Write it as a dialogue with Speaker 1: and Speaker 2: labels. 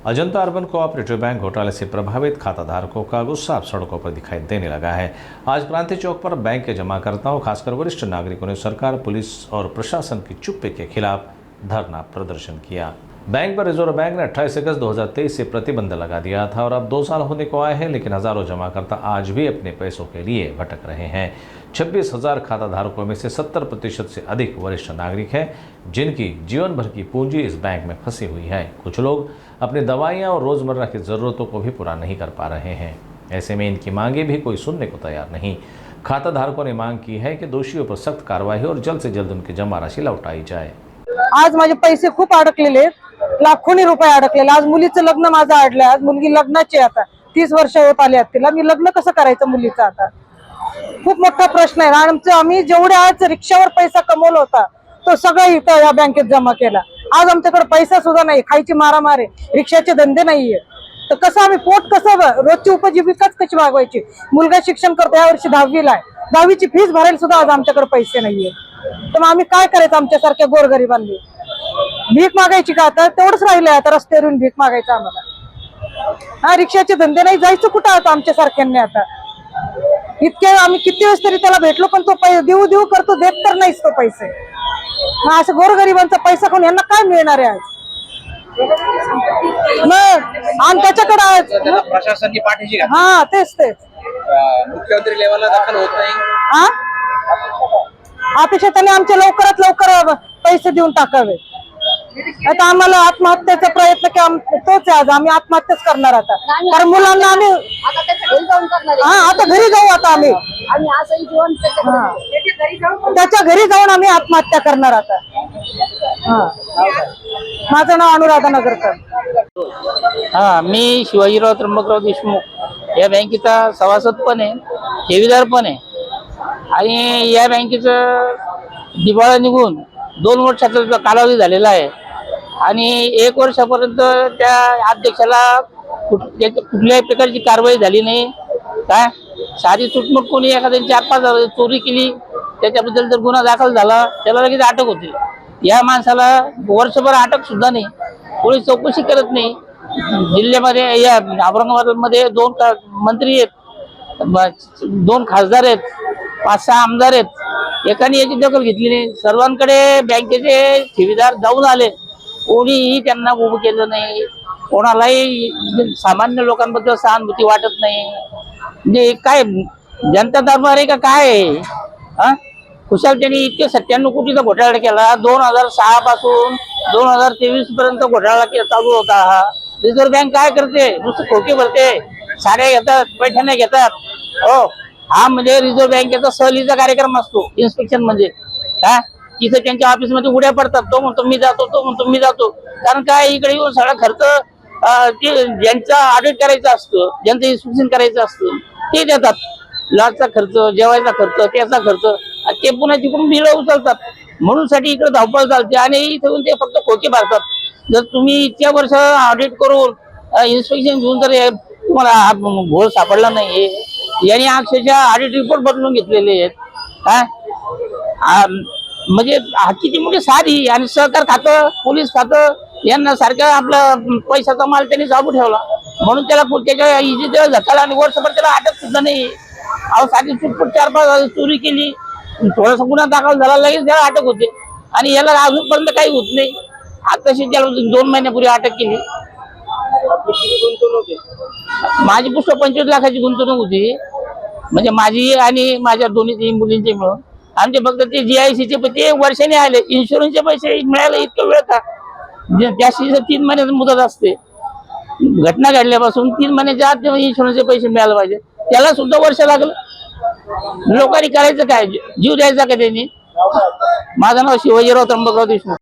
Speaker 1: Ajanta urban cooperative bank घोटाले से प्रभावित खाताधारकों का गुस्सा अब सड़कों पर दिखाई देने लगा है। आज क्रांति चौक पर बैंक के जमाकर्ताओं, खासकर वरिष्ठ नागरिकों ने सरकार, पुलिस और प्रशासन की चुप्पे के खिलाफ धरना प्रदर्शन किया। बैंक पर रिजर्व बैंक ने 28 अगस्त 2023 से प्रतिबंध लगा दिया था और अब 2 साल होने को आए हैं, लेकिन हजारों जमाकर्ता आज भी अपने पैसों के लिए भटक रहे हैं। 26,000 खाताधारकों में से 70% से अधिक वरिष्ठ नागरिक हैं, जिनकी जीवन भर की पूंजी इस बैंक में फंसी हुई है। कुछ लोग अपनी दवाइयां और रोजमर्रा की जरूरतों को भी पूरा नहीं कर पा रहे हैं। ऐसे में इनकी मांगे भी कोई सुनने को तैयार नहीं। खाताधारकों ने मांग की है कि दोषियों पर सख्त कार्रवाई और जल्द से जल्द उनकी जमा राशि लौटाई जाए।
Speaker 2: आज माझे पैसे खूप अडकलेले, लाखोनी रुपये अडकलेले। आज मुलीचं लग्न माझं अडलंय। आज मुलगी लग्नाची, आता 30 वर्ष होत आली आहेत तिला। मी लग्न कसं करायचं मुलीचं? आता खूप मोठा प्रश्न आहे। आम्ही जेवढे आज रिक्षावर पैसा कमवला होता तो सगळा इथं या बँकेत जमा केला। आज आमच्याकडे पैसा सुद्धा नाही, खायची मारामार आहे, रिक्षाचे धंदे नाहीये, तर कसं आम्ही पोट कसं, रोजची उपजीविकाच कशी भागवायची? मुलगा शिक्षण करतो, या वर्षी 10वीला आहे, 10वीची फीस भरायला सुद्धा आज आमच्याकडे पैसे नाहीये। तर मग आम्ही काय करायचं? आमच्यासारख्या गोरगरिबांनी भीक मागायची का? आता तेवढंच राहिलंय, आता रस्त्यावरून भीक मागायचं आम्हाला। हा, रिक्षाचे धंदे नाही, जायचं कुठं आता आमच्या सारख्यांनी? आता इतके आम्ही किती वेळेस तरी त्याला भेटलो, पण तो देऊ देऊ करतो, देत तर नाहीच तो पैसे। असं गोरगरिबांचा पैसा कोण, यांना काय मिळणार आहे आज? आणि त्याच्याकडे
Speaker 3: प्रशासन पाठीशी घातली।
Speaker 2: हा, तेच
Speaker 3: मुख्यमंत्री लेवलला दाखल होत नाही।
Speaker 2: हा, अपेक्षा त्यांनी आमचे लवकरात लवकर पैसे देऊन टाकावे। आता आम्हाला आत्महत्येचा प्रयत्न तोच आहे। आज आम्ही आत्महत्याच करणार आता, कारण मुलांना आम्ही आता घरी जाऊ। आता आम्ही त्याच्या घरी जाऊन आम्ही आत्महत्या करणार आता। माझं नाव अनुराधा नगरकर।
Speaker 4: हा, मी शिवाजीराव त्र्यंबकराव देशमुख या बँकेचा सभासद पण आहे, ठेवीदार पण आहे। आणि या बँकेचं दिवाळा निघून 2 वर्षाचा कालावधी झालेला आहे आणि 1 वर्षापर्यंत त्या अध्यक्षाला कुठल्याही प्रकारची कारवाई झाली नाही। काय साधी चुटमुट कोणी एखाद्याची 4-5 चोरी केली, त्याच्याबद्दल जर गुन्हा दाखल झाला, त्याला लगेच अटक होते। या माणसाला वर्षभर अटक सुद्धा नाही, कोणी चौकशी करत नाही। जिल्ह्यामध्ये, या औरंगाबादमध्ये 2 मंत्री आहेत, 2 खासदार आहेत, 5-6 आमदार आहेत, एकाने याची दखल घेतली नाही। सर्वांकडे बँकेचे ठेवीदार जाऊन आले, कोणीही त्यांना उभं केलं नाही। कोणालाही सामान्य लोकांबद्दल सहानुभूती वाटत नाही। म्हणजे काय जनता दरबार आहे का काय आहे? हा, कुशाल त्यांनी इतके 97 कोटीचा घोटाळा केला। 2006 पासून 2023 पर्यंत घोटाळा चालू होता। हा रिझर्व्ह बँक काय करते? नुसतं खोके भरते, साड्या घेतात, पैठण्या घेतात। हो, हा म्हणजे रिझर्व्ह बँकेचा सहलीचा कार्यक्रम असतो। इन्स्पेक्शन म्हणजे काय, तिथे त्यांच्या ऑफिसमध्ये उड्या पडतात, तो म्हणतो मी जातो, तो म्हणतो मी जातो। कारण काय, इकडे येऊन सगळा खर्च ते ज्यांचा ऑडिट करायचा असतो, ज्यांचं इन्स्पेक्शन करायचं असतं, ते देतात। लॉजचा खर्च, जेवायचा खर्च, त्याचा खर्च, ते पुन्हा तिकडून बिलं उचलतात। म्हणून साठी इकडे धावपळ चालते आणि इथे ते फक्त खोके भरतात। जर तुम्ही इतक्या वर्ष ऑडिट करून इन्स्पेक्शन घेऊन जर तुम्हाला घोळ सापडला नाही, यांनी अक्षरशः ऑडिट रिपोर्ट बदलून घेतलेले आहेत। काय म्हणजे किती मोठी साधी, आणि सहकार खातं, पोलीस खातं यांना सारखं आपला पैशाचा माल त्यांनी चालू ठेवला, म्हणून त्याला त्याच्या इजेला धक्काला आणि वर्षभर त्याला अटक सुद्धा नाही। अहो, साधी चुटपुट 4-5 चोरी केली, थोडासा गुन्हा दाखल झाला, लगेच त्याला अटक होते आणि याला अजूनपर्यंत काही होत नाही। आताशी त्याला 2 महिन्यापूर्वी अटक केली। माझी पुष्कळ 25 लाखाची गुंतवणूक होती, म्हणजे माझी आणि माझ्या दोन्ही मुलींची मिळून। आमचे फक्त ते GICचे ते वर्षाने आले, इन्शुरन्सचे पैसे मिळाले इतकं वेळ का? त्याशी 3 महिन्याची मुदत असते। घटना घडल्यापासून 3 महिन्याच्या आत इन्शुरन्सचे पैसे मिळाले पाहिजे, त्याला सुद्धा वर्ष लागलं। लोकांनी करायचं काय? जीव द्यायचा का त्यांनी? माझं नाव शिवाजीराव त्र्यंबकराव देशमुख।